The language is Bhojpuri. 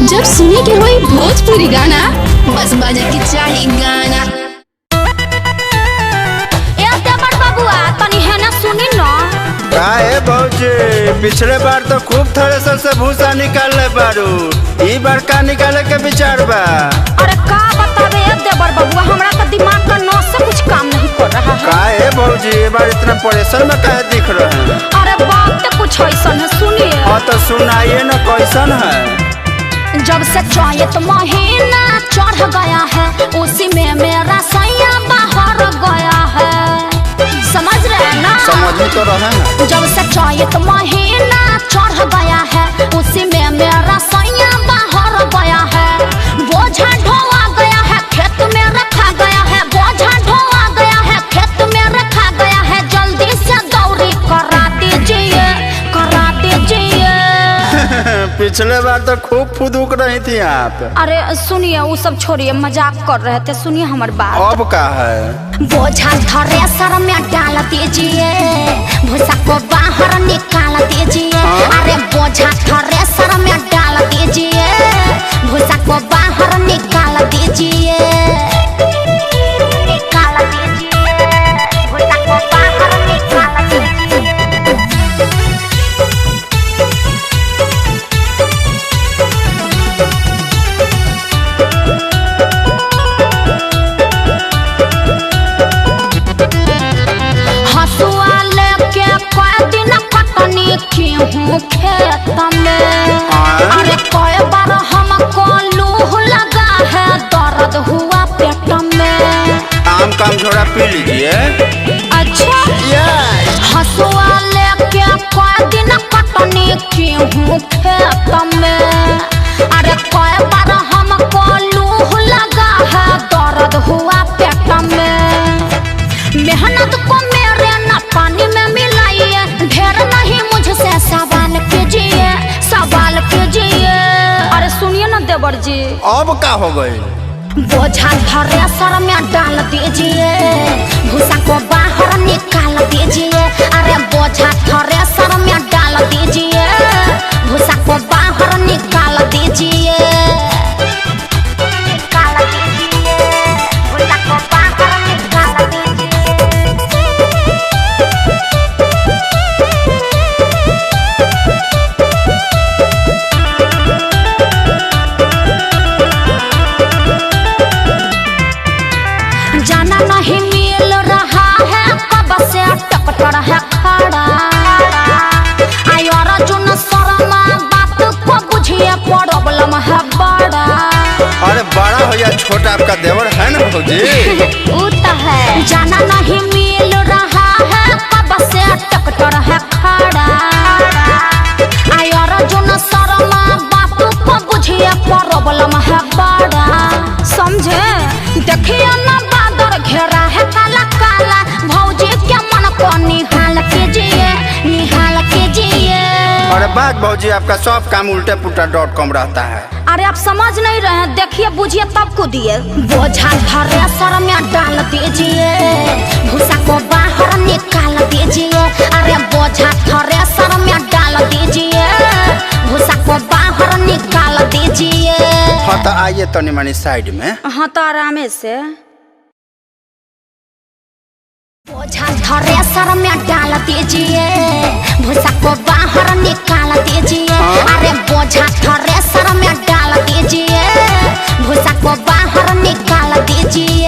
जब सुने के होई भोजपुरी गाना बस बजे के चाही गाना। ए देवर बबुआ तनी है ना सुनी ना। काहे भौजी पिछले बार तो खूब थ्रेसर से भूसा निकाल ले बारू, ई बार का निकाले के विचार बा? अरे का बतावे देवर बबुआ, हमरा का दिमाग का नस से कुछ काम नहीं कर रहा है। काहे भौजी ई बार इतना परेशान में काहे दिख रहे हैं? अरे बात तो कुछ ऐसा है, सुनिए। हाँ तो सुनाइए ना कैसन है। जब से चैत महीना चढ़ गया है उसी में मेरा सैया बाहर गया है। समझ रहे ना? समझ तो रहे हैं। जब से चैत महीना चढ़ गया है उसी में मेरा सैया बाहर गया है। बोझा ढोआ गया है खेत में रखा गया है, बोझा ढोआ गया है खेत में रखा गया है। जल्दी से दौरी करा दीजिए, करा दीजिए। पिछले बार तो खूब फुदूक रही थी आप। अरे सुनिए वो सब छोड़िए, मजाक कर रहे थे, सुनिए हमारी बात। अब का है? बोझा थ्रेसर में डाल दीजिए, भूसा को बाहर निकाल दीजिए। अरे बोझा थ्रेसर में डाल दीजिए, भूसा को बाहर निकाल दीजिए, निकाल दीजिए, भूसा को बाहर निकाल दीजिए। गेहूं खेत में अरे कई बार हमको लूह लगा है, दर्द हुआ पेट में। आम काम झोड़ा पी लीजिए। अच्छा हसुआ लेके कई दिन कटनी गेहूं खेत में। अरे कई बार हमको लूह लगा है, दर्द हुआ पेट में। मेहनत को मेरे ना पानी में मिलाइए, ढेर नहीं मुझसे सवाल कीजिए, सवाल कीजिए। अरे सुनिए ना देवर जी। अब का हो गई? बोझा थ्रेसर में डाल दीजिए, भूसा को बाहर निकाल दीजिए। अरे बोझा थ्रेसर में डाल दीजिए, भूसा को बाहर निकाल दीजिए, निकाल दीजिए, भूसा को बाहर निकाल दीजिए। जाना नहीं मिल रहा है कब से टकटर है खड़ा। आयो अर्जुन शर्मा बात को बुझिए, प्रॉब्लम है बड़ा। अरे बड़ा हो या छोटा आपका देवर है ना भौजी। वो तो है। जाना नहीं मिल रहा है कब से टकटर है खड़ा। आयो अर्जुन शर्मा बात को बुझिए, प्रॉब्लम है बड़ा। समझे? देखिए ना घेरा है काला काला, भौजी के मन को निहाल कीजिए, निहाल कीजिए। अरे बात भौजी आपका सब काम उल्टे-पुल्टा.com रहता है। अरे आप समझ नहीं रहे हैं, देखिए बुझिए तब को दिए। बोझा थ्रेसर में डाल दीजिए, भूसा को बाहर निकाल दीजिए। अरे बोझा थ्रेसर में डाल दीजिए, भूसा को बाहर निकाल दीजिए। हाँ तो आइए तनी मनी साइड में। हाँ तो आराम से। बोझा थ्रेसर में डाल दीजिए, भूसा को बाहर निकाल दीजिए। अरे बोझा थ्रेसर में डाल दीजिए, भूसा को बाहर निकाल दीजिए।